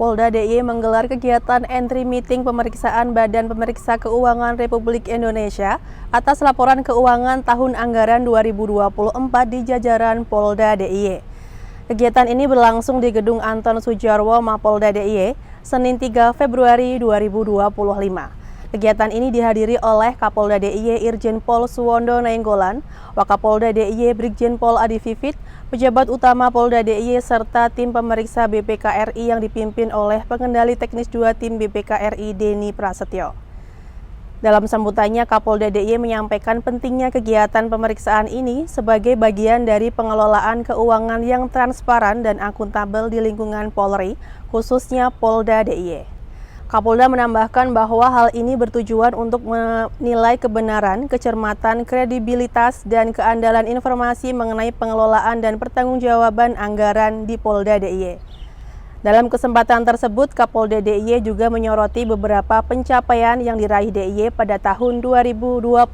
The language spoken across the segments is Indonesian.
Kapolda DIY menggelar kegiatan entry meeting pemeriksaan Badan Pemeriksa Keuangan Republik Indonesia atas laporan keuangan tahun anggaran 2024 di jajaran Polda DIY. Kegiatan ini berlangsung di Gedung Anton Sujarwo, Mapolda DIY, Senin 3 Februari 2025. Kegiatan ini dihadiri oleh Kapolda DIY Irjen Pol Suwondo Nainggolan, Wakapolda DIY Brigjen Pol Adi Vivit, pejabat utama Polda DIY serta tim pemeriksa BPK-RI yang dipimpin oleh Pengendali Teknis 2 tim BPK-RI Denny Prasetyo. Dalam sambutannya, Kapolda DIY menyampaikan pentingnya kegiatan pemeriksaan ini sebagai bagian dari pengelolaan keuangan yang transparan dan akuntabel di lingkungan Polri, khususnya Polda DIY. Kapolda menambahkan bahwa hal ini bertujuan untuk menilai kebenaran, kecermatan, kredibilitas, dan keandalan informasi mengenai pengelolaan dan pertanggungjawaban anggaran di Polda DIY. Dalam kesempatan tersebut, Kapolda DIY juga menyoroti beberapa pencapaian yang diraih DIY pada tahun 2024.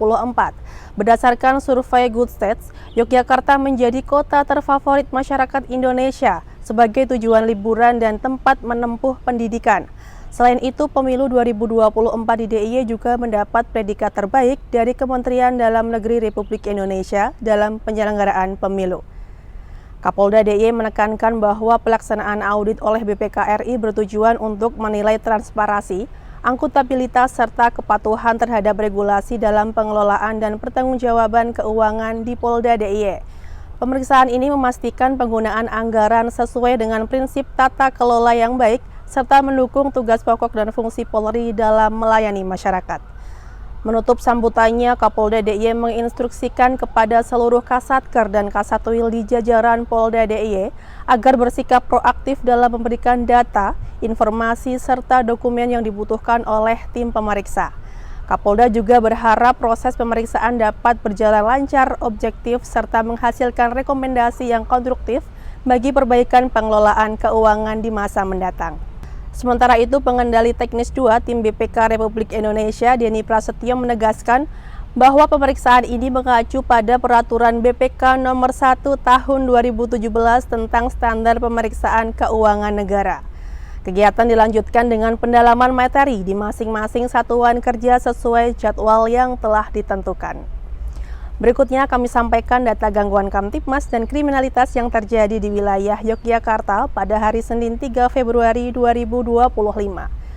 Berdasarkan survei Good Stats, Yogyakarta menjadi kota terfavorit masyarakat Indonesia sebagai tujuan liburan dan tempat menempuh pendidikan. Selain itu, pemilu 2024 di DIY juga mendapat predikat terbaik dari Kementerian Dalam Negeri Republik Indonesia dalam penyelenggaraan pemilu. Kapolda DIY menekankan bahwa pelaksanaan audit oleh BPK-RI bertujuan untuk menilai transparansi, akuntabilitas, serta kepatuhan terhadap regulasi dalam pengelolaan dan pertanggungjawaban keuangan di Polda DIY. Pemeriksaan ini memastikan penggunaan anggaran sesuai dengan prinsip tata kelola yang baik, serta mendukung tugas pokok dan fungsi Polri dalam melayani masyarakat. Menutup sambutannya, Kapolda DIY menginstruksikan kepada seluruh Kasatker dan Kasatwil di jajaran Polda DIY agar bersikap proaktif dalam memberikan data, informasi, serta dokumen yang dibutuhkan oleh tim pemeriksa. Kapolda juga berharap proses pemeriksaan dapat berjalan lancar, objektif, serta menghasilkan rekomendasi yang konstruktif bagi perbaikan pengelolaan keuangan di masa mendatang. Sementara itu, Pengendali Teknis 2 tim BPK Republik Indonesia Denny Prasetyo menegaskan bahwa pemeriksaan ini mengacu pada Peraturan BPK Nomor 1 Tahun 2017 tentang Standar Pemeriksaan Keuangan Negara. Kegiatan dilanjutkan dengan pendalaman materi di masing-masing satuan kerja sesuai jadwal yang telah ditentukan. Berikutnya kami sampaikan data gangguan Kamtibmas dan kriminalitas yang terjadi di wilayah Yogyakarta pada hari Senin 3 Februari 2025.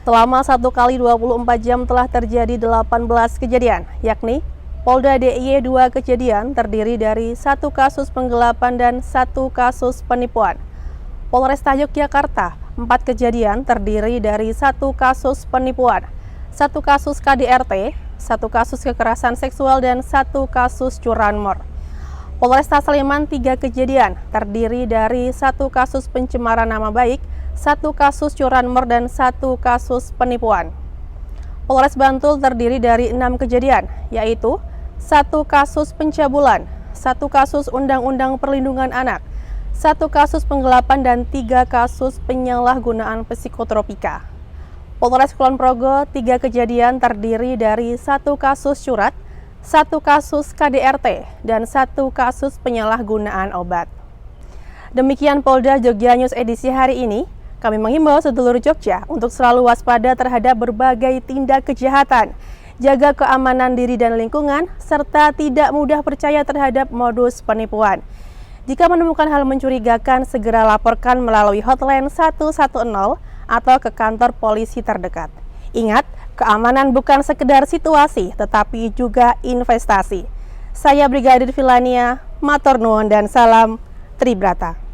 Selama 1 kali 24 jam telah terjadi 18 kejadian, yakni Polda DIY 2 kejadian terdiri dari 1 kasus penggelapan dan 1 kasus penipuan. Polresta Yogyakarta 4 kejadian terdiri dari 1 kasus penipuan, 1 kasus KDRT, 1 kasus kekerasan seksual, dan 1 kasus curanmor. Polresta Sleman 3 kejadian terdiri dari 1 kasus pencemaran nama baik, 1 kasus curanmor, dan 1 kasus penipuan. Polres Bantul terdiri dari 6 kejadian, yaitu 1 kasus pencabulan, 1 kasus Undang-Undang Perlindungan Anak, 1 kasus penggelapan, dan 3 kasus penyalahgunaan psikotropika. Polres Kulon Progo 3 kejadian terdiri dari 1 kasus surat, 1 kasus KDRT, dan 1 kasus penyalahgunaan obat. Demikian Polda Jogja News edisi hari ini. Kami menghimbau sedulur Jogja untuk selalu waspada terhadap berbagai tindak kejahatan, jaga keamanan diri dan lingkungan, serta tidak mudah percaya terhadap modus penipuan. Jika menemukan hal mencurigakan, segera laporkan melalui hotline 110 atau ke kantor polisi terdekat. Ingat, keamanan bukan sekedar situasi, tetapi juga investasi. Saya Brigadir Filania, matur nuwun dan salam Tribrata.